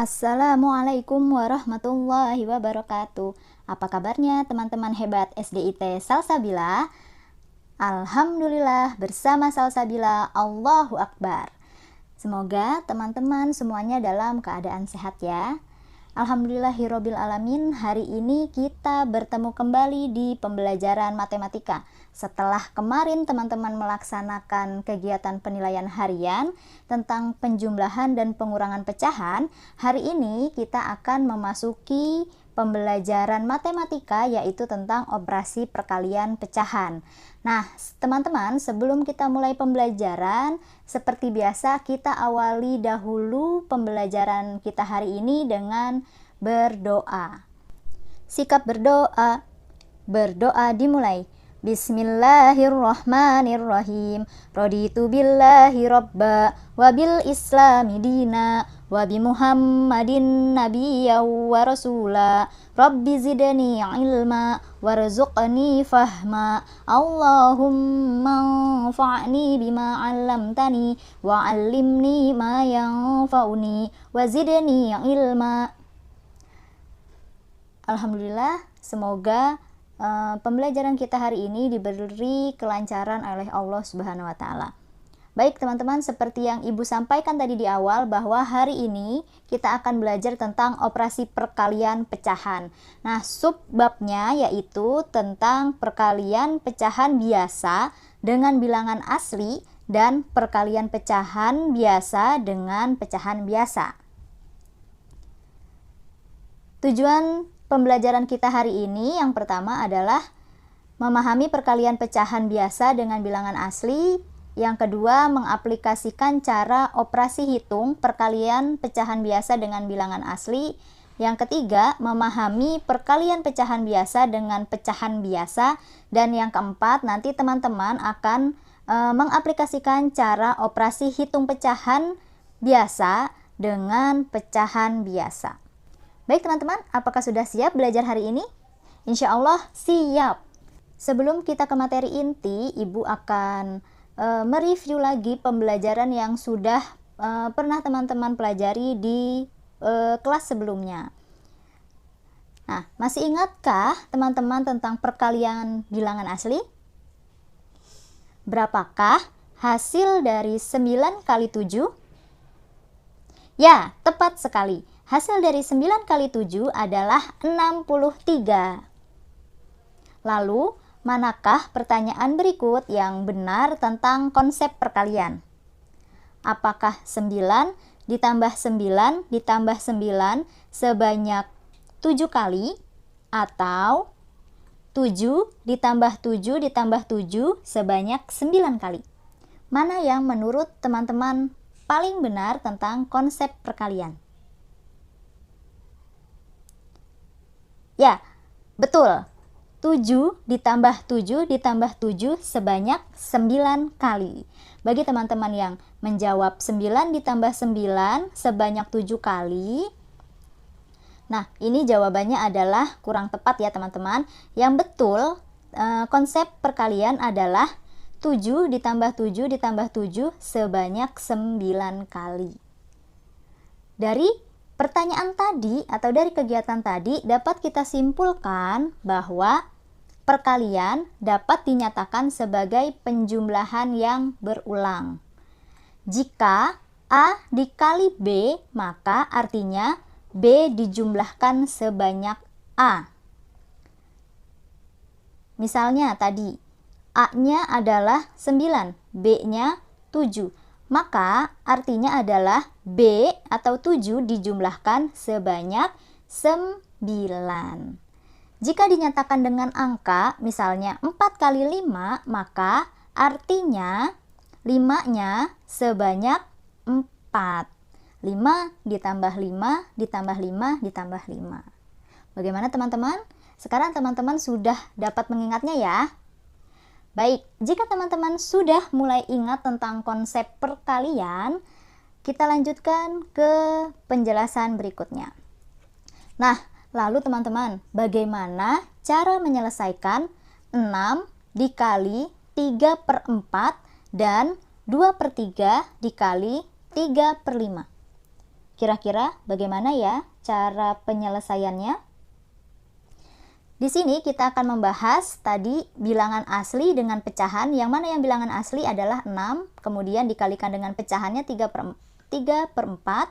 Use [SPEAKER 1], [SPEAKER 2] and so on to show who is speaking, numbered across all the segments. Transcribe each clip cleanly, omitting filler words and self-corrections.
[SPEAKER 1] Assalamualaikum warahmatullahi wabarakatuh. Apa kabarnya teman-teman hebat SDIT Salsabila? Alhamdulillah, bersama Salsabila, Allahu Akbar. Semoga teman-teman semuanya dalam keadaan sehat ya. Alhamdulillahirabbil alamin, hari ini kita bertemu kembali di pembelajaran matematika. Setelah kemarin teman-teman melaksanakan kegiatan penilaian harian tentang penjumlahan dan pengurangan pecahan, hari ini kita akan memasuki pembelajaran matematika yaitu tentang operasi perkalian pecahan. Nah, teman-teman, sebelum kita mulai pembelajaran, seperti biasa kita awali dahulu pembelajaran kita hari ini dengan berdoa. Sikap berdoa. Berdoa dimulai. Bismillahirrahmanirrahim. Raditu billahi robba wa bil islami dina wa bi muhammadin nabiyya wa rasula. Rabbi zidni ilma warzuqni fahma. Allahumma anfa'ni bima 'allamtani wa 'allimni ma yanfa'uni wa zidni ilma. Alhamdulillah, semoga pembelajaran kita hari ini diberi kelancaran oleh Allah Subhanahu wa Ta'ala. Baik teman-teman, seperti yang Ibu sampaikan tadi di awal bahwa hari ini kita akan belajar tentang operasi perkalian pecahan. Nah, subbabnya yaitu tentang perkalian pecahan biasa dengan bilangan asli dan perkalian pecahan biasa dengan pecahan biasa. Tujuan pembelajaran kita hari ini yang pertama adalah memahami perkalian pecahan biasa dengan bilangan asli. Yang kedua, mengaplikasikan cara operasi hitung perkalian pecahan biasa dengan bilangan asli. Yang ketiga, memahami perkalian pecahan biasa dengan pecahan biasa. Dan yang keempat, nanti teman-teman akan mengaplikasikan cara operasi hitung pecahan biasa dengan pecahan biasa. Baik teman-teman, apakah sudah siap belajar hari ini? Insya Allah siap. Sebelum kita ke materi inti, Ibu akan mereview lagi pembelajaran yang sudah pernah teman-teman pelajari di kelas sebelumnya. Nah, masih ingatkah teman-teman tentang perkalian bilangan asli? Berapakah hasil dari 9 kali 7? Ya, tepat sekali. Hasil dari 9 kali 7 adalah 63. Lalu, manakah pertanyaan berikut yang benar tentang konsep perkalian? Apakah 9 ditambah 9 ditambah 9 sebanyak 7 kali? Atau 7 ditambah 7 ditambah 7 sebanyak 9 kali? Mana yang menurut teman-teman paling benar tentang konsep perkalian? Ya, betul. 7 ditambah 7 ditambah 7 sebanyak 9 kali. Bagi teman-teman yang menjawab 9 ditambah 9 sebanyak 7 kali. Nah, ini jawabannya adalah kurang tepat ya teman-teman. Yang betul, konsep perkalian adalah 7 ditambah 7 ditambah 7 sebanyak 9 kali. Dari pertanyaan tadi atau dari kegiatan tadi dapat kita simpulkan bahwa perkalian dapat dinyatakan sebagai penjumlahan yang berulang. Jika A dikali B, maka artinya B dijumlahkan sebanyak A. Misalnya tadi, A-nya adalah 9, B-nya 7. Maka artinya adalah B atau 7 dijumlahkan sebanyak 9. Jika dinyatakan dengan angka, misalnya 4 kali 5, maka artinya 5-nya sebanyak 4. 5 ditambah 5 ditambah 5 ditambah 5. Bagaimana teman-teman? Sekarang teman-teman sudah dapat mengingatnya ya? Baik, jika teman-teman sudah mulai ingat tentang konsep perkalian, kita lanjutkan ke penjelasan berikutnya. Nah, lalu teman-teman, bagaimana cara menyelesaikan 6 dikali 3/4 dan 2/3 dikali 3/5? Kira-kira bagaimana ya cara penyelesaiannya? Di sini kita akan membahas tadi bilangan asli dengan pecahan, yang mana yang bilangan asli adalah 6, kemudian dikalikan dengan pecahannya 3/4,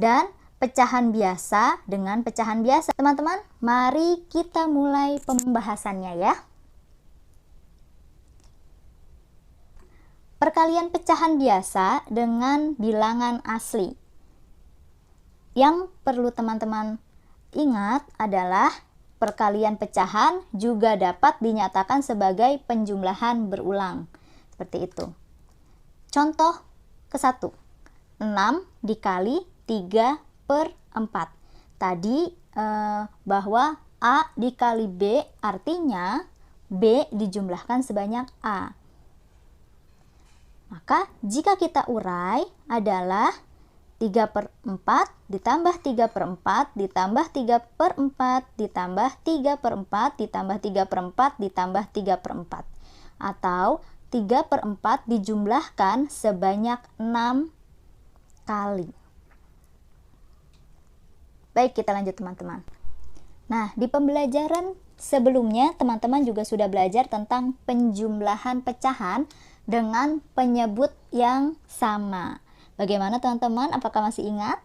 [SPEAKER 1] dan pecahan biasa dengan pecahan biasa. Teman-teman, mari kita mulai pembahasannya ya. Perkalian pecahan biasa dengan bilangan asli. Yang perlu teman-teman ingat adalah perkalian pecahan juga dapat dinyatakan sebagai penjumlahan berulang. Seperti itu. Contoh ke-1. 6 dikali 3/4. Tadi bahwa A dikali B artinya B dijumlahkan sebanyak A. Maka jika kita urai adalah 3/4 ditambah 3/4 ditambah 3/4 ditambah 3/4 ditambah 3/4 ditambah 3/4, atau 3/4 dijumlahkan sebanyak 6 kali. Baik, kita lanjut teman-teman. Nah, di pembelajaran sebelumnya teman-teman juga sudah belajar tentang penjumlahan pecahan dengan penyebut yang sama. Bagaimana teman-teman? Apakah masih ingat?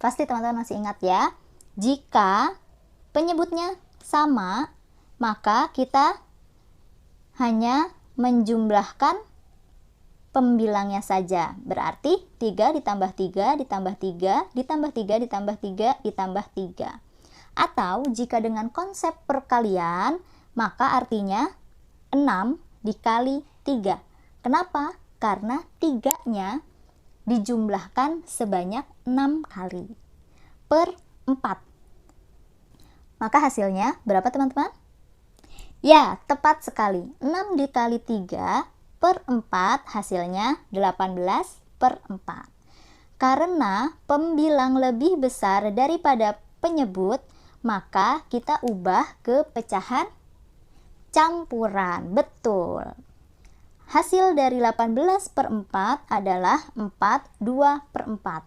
[SPEAKER 1] Pasti teman-teman masih ingat ya. Jika penyebutnya sama, maka kita hanya menjumlahkan pembilangnya saja. Berarti 3 ditambah 3 ditambah 3 ditambah 3 ditambah 3 ditambah 3. Atau jika dengan konsep perkalian, maka artinya 6 dikali 3. Kenapa? Karena 3-nya dijumlahkan sebanyak 6 kali per 4. Maka hasilnya berapa teman-teman? Ya, tepat sekali. 6 dikali 3 per 4 hasilnya 18/4. Karena pembilang lebih besar daripada penyebut, maka kita ubah ke pecahan campuran. Betul. Hasil dari 18/4 adalah 42/4.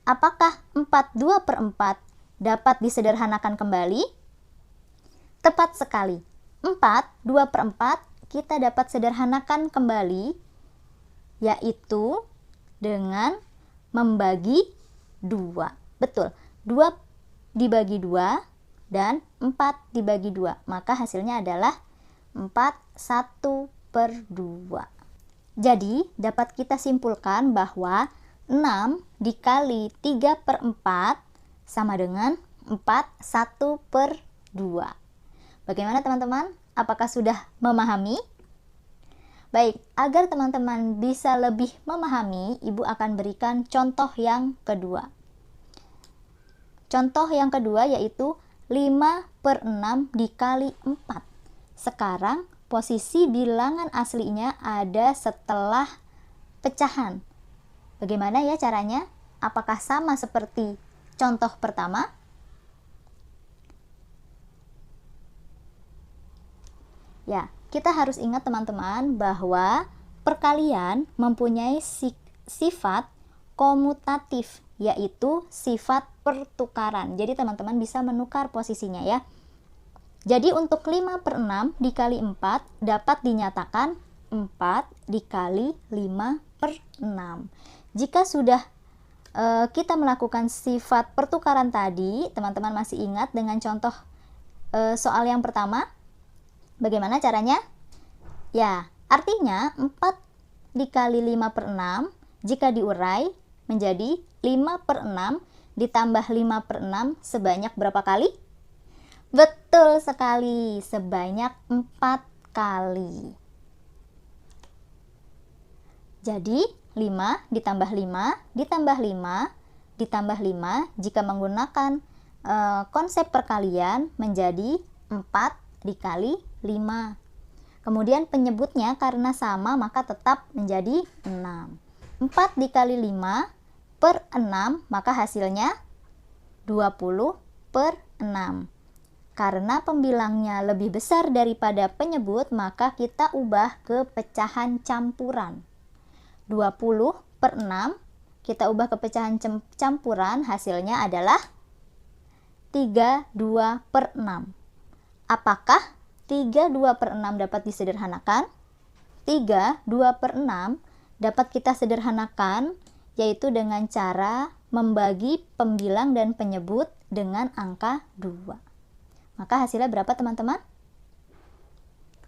[SPEAKER 1] Apakah 42/4 dapat disederhanakan kembali? Tepat sekali. 42/4 kita dapat sederhanakan kembali, yaitu dengan membagi 2. Betul. 2 dibagi 2 dan 4 dibagi 2. Maka hasilnya adalah 41/2. Jadi dapat kita simpulkan bahwa 6 dikali 3/4 sama dengan 41/2. Bagaimana teman-teman? Apakah sudah memahami? Baik, agar teman-teman bisa lebih memahami, Ibu akan berikan contoh yang kedua. Contoh yang kedua yaitu 5/6 dikali 4. Sekarang posisi bilangan aslinya ada setelah pecahan. Bagaimana ya caranya? Apakah sama seperti contoh pertama? Ya, kita harus ingat teman-teman bahwa perkalian mempunyai sifat komutatif, yaitu sifat pertukaran. Jadi teman-teman bisa menukar posisinya ya. Jadi untuk 5/6 dikali 4 dapat dinyatakan 4 dikali 5/6. Jika sudah kita melakukan sifat pertukaran tadi, teman-teman masih ingat dengan contoh soal yang pertama? Bagaimana caranya? Ya, artinya 4 dikali 5/6 jika diurai menjadi 5/6 ditambah 5/6 sebanyak berapa kali? Betul sekali, sebanyak 4 kali. Jadi 5 ditambah 5 ditambah 5 ditambah 5 jika menggunakan konsep perkalian menjadi 4 dikali 5. Kemudian penyebutnya karena sama maka tetap menjadi 6. 4 dikali 5 per 6 maka hasilnya 20/6. Karena pembilangnya lebih besar daripada penyebut, maka kita ubah ke pecahan campuran. 20/6 kita ubah ke pecahan campuran, hasilnya adalah 32/6. Apakah 32/6 dapat disederhanakan? 32/6 dapat kita sederhanakan, yaitu dengan cara membagi pembilang dan penyebut dengan angka 2. Maka hasilnya berapa teman-teman?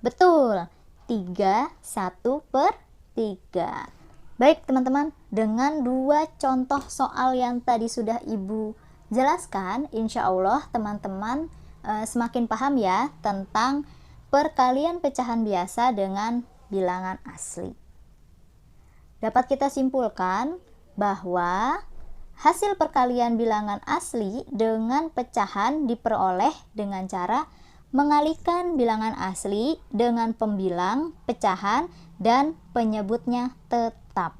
[SPEAKER 1] Betul, 31/3. Baik teman-teman, dengan 2 contoh soal yang tadi sudah Ibu jelaskan, insya Allah teman-teman semakin paham ya tentang perkalian pecahan biasa dengan bilangan asli. Dapat kita simpulkan bahwa hasil perkalian bilangan asli dengan pecahan diperoleh dengan cara mengalihkan bilangan asli dengan pembilang, pecahan, dan penyebutnya tetap.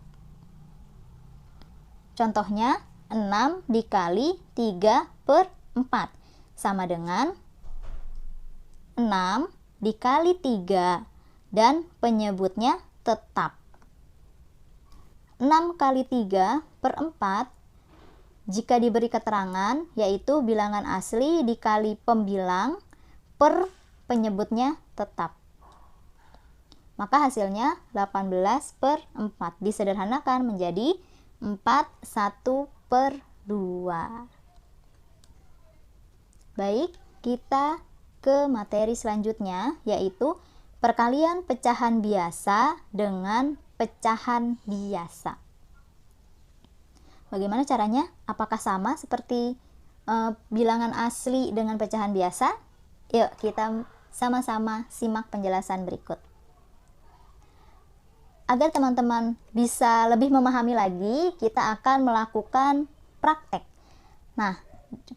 [SPEAKER 1] Contohnya, 6 dikali 3/4 sama dengan 6 dikali 3 dan penyebutnya tetap. 6 kali 3/4 jika diberi keterangan yaitu bilangan asli dikali pembilang per penyebutnya tetap. Maka hasilnya 18/4 disederhanakan menjadi 41/2. Baik, kita ke materi selanjutnya yaitu perkalian pecahan biasa dengan pecahan biasa. Bagaimana caranya? Apakah sama seperti bilangan asli dengan pecahan biasa? Yuk kita sama-sama simak penjelasan berikut. Agar teman-teman bisa lebih memahami lagi, kita akan melakukan praktek. Nah,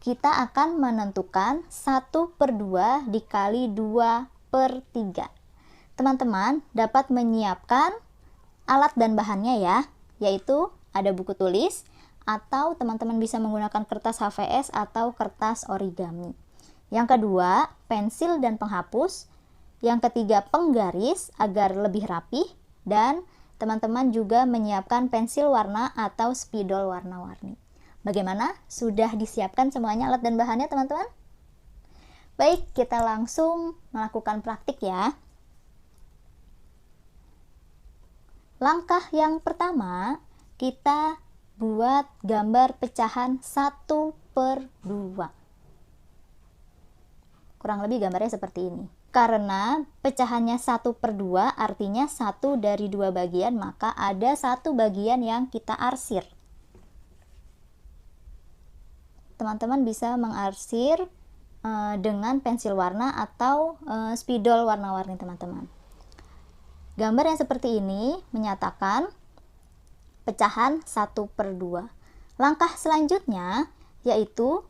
[SPEAKER 1] kita akan menentukan 1/2 dikali 2/3. Teman-teman dapat menyiapkan alat dan bahannya ya, yaitu ada buku tulis, atau teman-teman bisa menggunakan kertas HVS atau kertas origami. Yang kedua, pensil dan penghapus. Yang ketiga, penggaris agar lebih rapih. Dan teman-teman juga menyiapkan pensil warna atau spidol warna-warni. Bagaimana? Sudah disiapkan semuanya alat dan bahannya teman-teman? Baik, kita langsung melakukan praktik ya. Langkah yang pertama, kita buat gambar pecahan 1/2. Kurang lebih gambarnya seperti ini. Karena pecahannya 1/2 artinya 1 dari 2 bagian, maka ada 1 bagian yang kita arsir. Teman-teman bisa mengarsir dengan pensil warna atau spidol warna-warni teman-teman. Gambar yang seperti ini menyatakan pecahan 1/2. Langkah selanjutnya yaitu,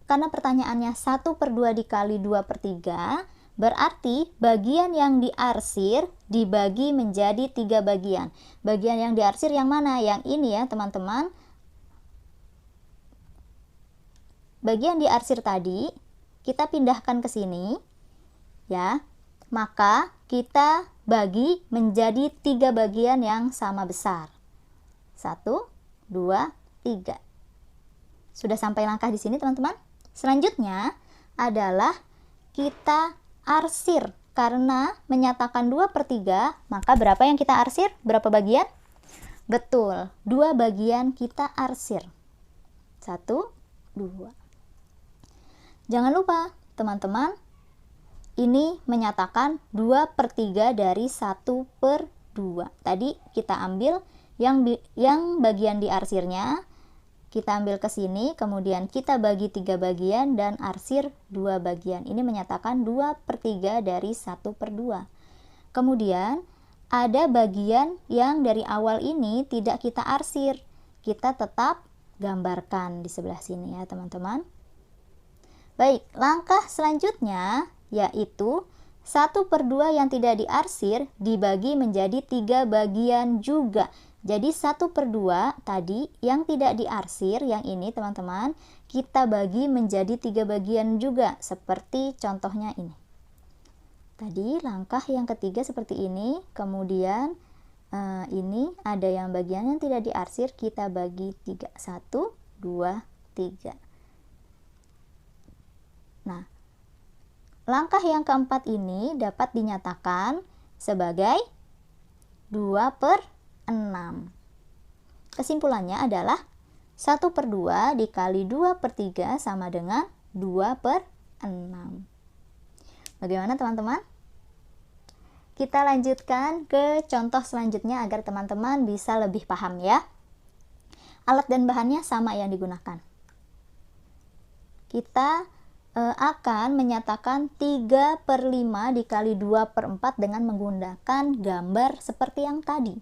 [SPEAKER 1] karena pertanyaannya 1/2 dikali 2/3, berarti bagian yang diarsir dibagi menjadi 3 bagian. Bagian yang diarsir yang mana? Yang ini ya teman-teman. Bagian diarsir tadi kita pindahkan ke sini ya. Maka kita bagi menjadi 3 bagian yang sama besar. 1, 2, 3. Sudah sampai langkah di sini teman-teman? Selanjutnya adalah kita arsir. Karena menyatakan 2/3, maka berapa yang kita arsir? Berapa bagian? Betul, 2 bagian kita arsir. 1, 2. Jangan lupa teman-teman, ini menyatakan 2/3 dari 1/2. Tadi kita ambil yang bagian diarsirnya, kita ambil ke sini, kemudian kita bagi 3 bagian dan arsir 2 bagian. Ini menyatakan 2/3 dari 1/2. Kemudian ada bagian yang dari awal ini tidak kita arsir. Kita tetap gambarkan di sebelah sini ya teman-teman. Baik, langkah selanjutnya yaitu 1/2 yang tidak diarsir dibagi menjadi 3 bagian juga. Jadi 1/2 tadi yang tidak diarsir, yang ini teman-teman, kita bagi menjadi 3 bagian juga, seperti contohnya ini. Tadi langkah yang ketiga seperti ini, kemudian ini ada yang bagian yang tidak diarsir, kita bagi 3. 1, 2, 3. Nah, langkah yang keempat ini dapat dinyatakan sebagai 2/6. Kesimpulannya adalah 1/2 dikali 2/3 sama dengan 2/6. Bagaimana teman-teman? Kita lanjutkan ke contoh selanjutnya agar teman-teman bisa lebih paham ya. Alat dan bahannya sama yang digunakan. Kita akan menyatakan 3/5 dikali 2/4 dengan menggunakan gambar seperti yang tadi.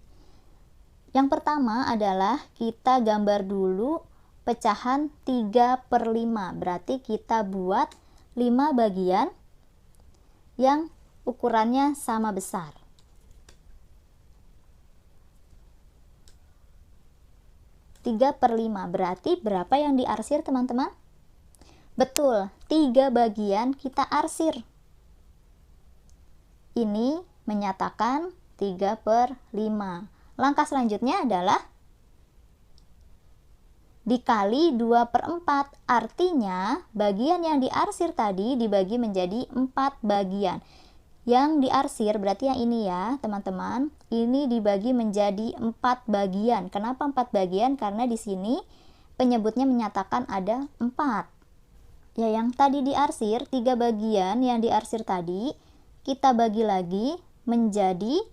[SPEAKER 1] Yang pertama adalah kita gambar dulu pecahan 3/5. Berarti kita buat 5 bagian yang ukurannya sama besar. Tiga per 5 berarti berapa yang diarsir teman-teman? Betul, 3 bagian kita arsir. Ini menyatakan 3/5. Langkah selanjutnya adalah dikali 2/4. Artinya bagian yang diarsir tadi dibagi menjadi 4 bagian. Yang diarsir berarti yang ini ya teman-teman, ini dibagi menjadi 4 bagian. Kenapa 4 bagian? Karena di sini penyebutnya menyatakan ada 4. Ya, yang tadi diarsir 3 bagian yang diarsir tadi kita bagi lagi menjadi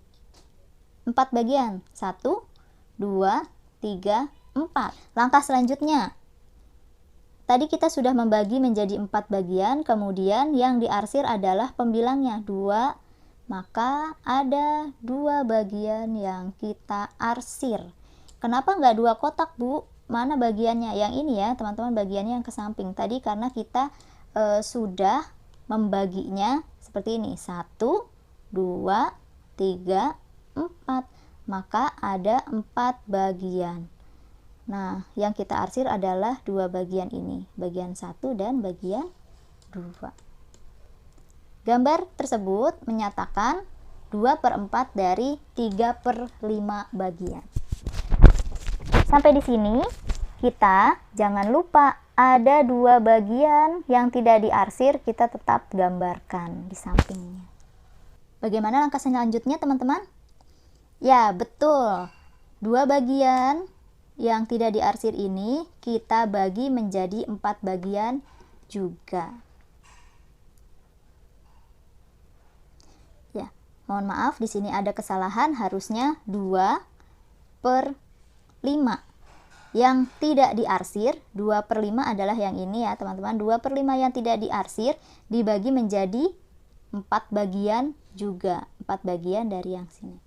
[SPEAKER 1] 4 bagian. 1, 2, 3, 4. Langkah selanjutnya, tadi kita sudah membagi menjadi 4 bagian, kemudian yang diarsir adalah pembilangnya 2, maka ada 2 bagian yang kita arsir. Kenapa nggak 2 kotak, Bu? Mana bagiannya? Yang ini ya, teman-teman, bagiannya yang ke samping. Tadi karena kita sudah membaginya seperti ini. 1, 2, 3, 4. Maka ada 4 bagian. Nah, yang kita arsir adalah 2 bagian ini, bagian 1 dan bagian 2. Gambar tersebut menyatakan 2/4 dari 3/5 bagian. Sampai di sini, kita jangan lupa ada 2 bagian yang tidak diarsir, kita tetap gambarkan di sampingnya. Bagaimana langkah selanjutnya, teman-teman? Ya, betul. 2 bagian yang tidak diarsir ini kita bagi menjadi 4 bagian juga. Ya, mohon maaf di sini ada kesalahan, harusnya 2/5. Yang tidak diarsir 2/5 adalah yang ini ya, teman-teman. 2/5 yang tidak diarsir dibagi menjadi 4 bagian juga, 4 bagian dari yang sini.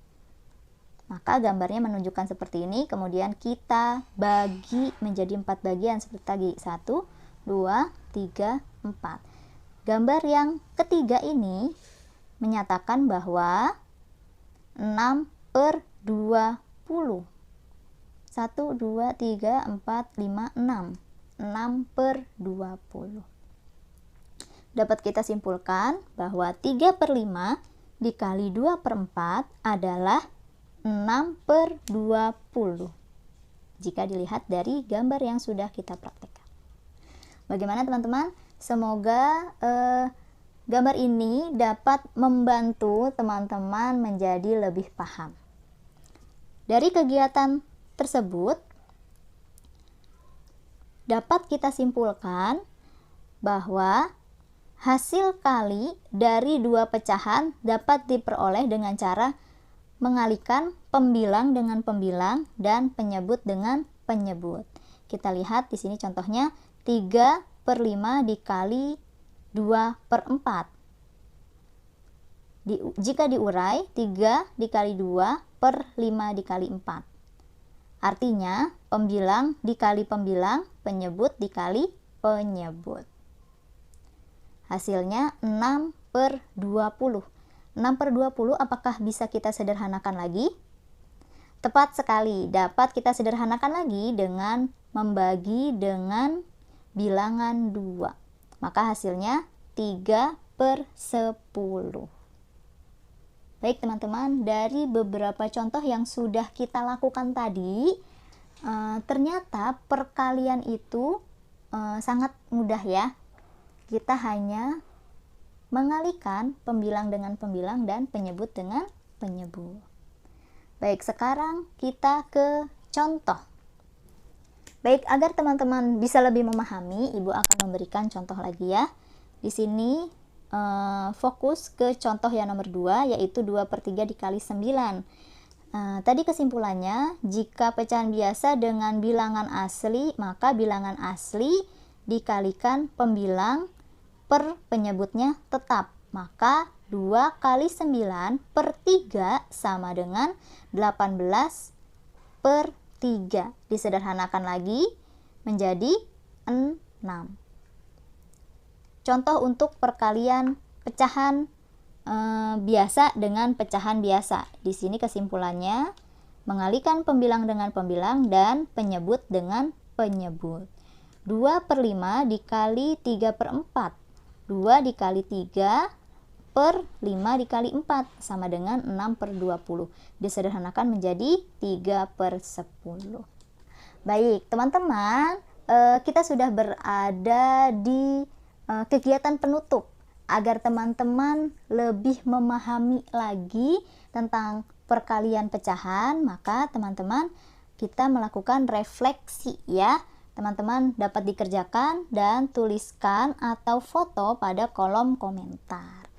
[SPEAKER 1] Maka gambarnya menunjukkan seperti ini, kemudian kita bagi menjadi 4 bagian seperti tadi. 1, 2, 3, 4. Gambar yang ketiga ini menyatakan bahwa 6/20. 1, 2, 3, 4, 5, 6. 6/20. Dapat kita simpulkan bahwa 3/5 dikali 2/4 adalah 6/20 jika dilihat dari gambar yang sudah kita praktekkan. Bagaimana teman-teman? Semoga gambar ini dapat membantu teman-teman menjadi lebih paham. Dari kegiatan tersebut dapat kita simpulkan bahwa hasil kali dari 2 pecahan dapat diperoleh dengan cara mengalihkan pembilang dengan pembilang dan penyebut dengan penyebut. Kita lihat di sini contohnya 3/5 dikali 2/4. Jika diurai 3 dikali 2/5 dikali 4. Artinya pembilang dikali pembilang, penyebut dikali penyebut. Hasilnya 6/20. 6/20 apakah bisa kita sederhanakan lagi? Tepat sekali, dapat kita sederhanakan lagi dengan membagi dengan bilangan 2. Maka hasilnya 3/10. Baik teman-teman, dari beberapa contoh yang sudah kita lakukan tadi, ternyata perkalian itu sangat mudah ya. Kita hanya mengalihkan pembilang dengan pembilang dan penyebut dengan penyebut. Baik, sekarang kita ke contoh. Baik, agar teman-teman bisa lebih memahami, Ibu akan memberikan contoh lagi ya. Di sini fokus ke contoh yang nomor 2, yaitu 2/3 dikali 9. Tadi kesimpulannya, jika pecahan biasa dengan bilangan asli, maka bilangan asli dikalikan pembilang per penyebutnya tetap. Maka 2 kali 9/3 sama dengan 18/3. Disederhanakan lagi menjadi 6. Contoh untuk perkalian pecahan biasa dengan pecahan biasa. Di sini kesimpulannya, mengalihkan pembilang dengan pembilang dan penyebut dengan penyebut. 2/5 dikali 3/4. 2 dikali 3 per 5 dikali 4 sama dengan 6/20. Disederhanakan menjadi 3/10. Baik, teman-teman, kita sudah berada di kegiatan penutup. Agar teman-teman lebih memahami lagi tentang perkalian pecahan, maka teman-teman kita melakukan refleksi ya. Teman-teman dapat dikerjakan dan tuliskan atau foto pada kolom komentar.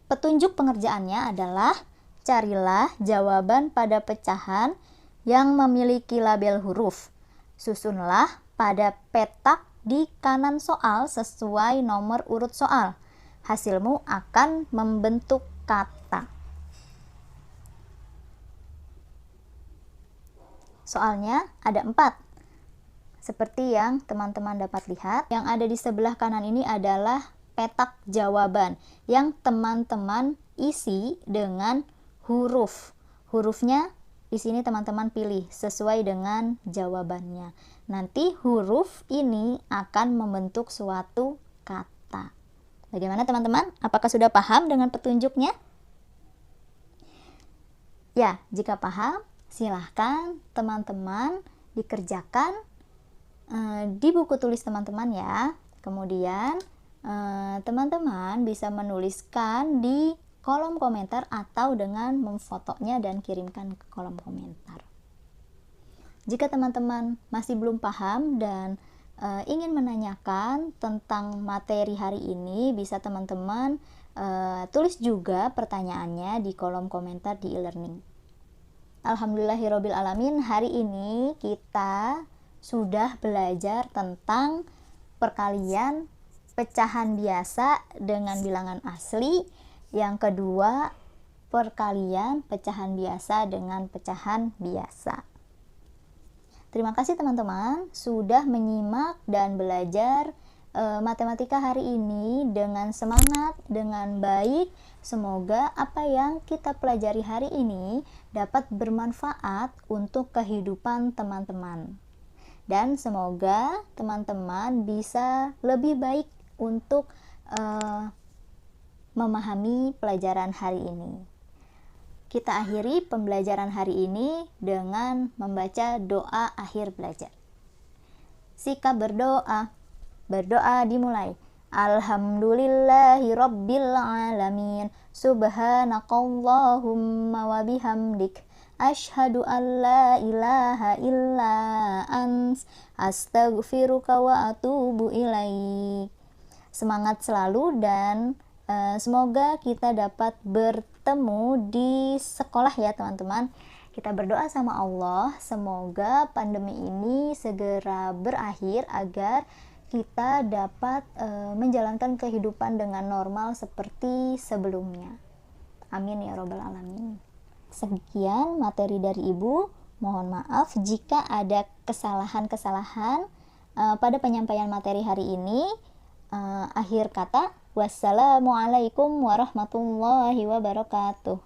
[SPEAKER 1] Petunjuk pengerjaannya adalah carilah jawaban pada pecahan yang memiliki label huruf. Susunlah pada petak di kanan soal sesuai nomor urut soal. Hasilmu akan membentuk kata. Soalnya ada 4. Seperti yang teman-teman dapat lihat, yang ada di sebelah kanan ini adalah petak jawaban yang teman-teman isi dengan huruf. Hurufnya di sini teman-teman pilih sesuai dengan jawabannya. Nanti huruf ini akan membentuk suatu kata. Bagaimana teman-teman? Apakah sudah paham dengan petunjuknya? Ya, jika paham, silahkan teman-teman dikerjakan di buku tulis teman-teman ya. Kemudian teman-teman bisa menuliskan di kolom komentar atau dengan memfotonya dan kirimkan ke kolom komentar. Jika teman-teman masih belum paham dan ingin menanyakan tentang materi hari ini, bisa teman-teman tulis juga pertanyaannya di kolom komentar di e-learning. Alhamdulillahirobbilalamin, hari ini kita sudah belajar tentang perkalian pecahan biasa dengan bilangan asli. Yang kedua, perkalian pecahan biasa dengan pecahan biasa. Terima kasih teman-teman sudah menyimak dan belajar matematika hari ini dengan semangat, dengan baik. Semoga apa yang kita pelajari hari ini dapat bermanfaat untuk kehidupan teman-teman. Dan semoga teman-teman bisa lebih baik untuk memahami pelajaran hari ini. Kita akhiri pembelajaran hari ini dengan membaca doa akhir belajar. Sikap berdoa. Berdoa dimulai. Alhamdulillahi rabbil alamin. Subhanakallahumma wa bihamdik. Asyhadu an la ilaha illa ants. Astaghfiruka wa atubu ilaik. Semangat selalu dan semoga kita dapat bertemu di sekolah ya teman-teman. Kita berdoa sama Allah, semoga pandemi ini segera berakhir agar kita dapat menjalankan kehidupan dengan normal seperti sebelumnya. Amin ya robbal alamin. Sekian materi dari Ibu. Mohon maaf jika ada kesalahan-kesalahan pada penyampaian materi hari ini. Akhir kata, wassalamualaikum warahmatullahi wabarakatuh.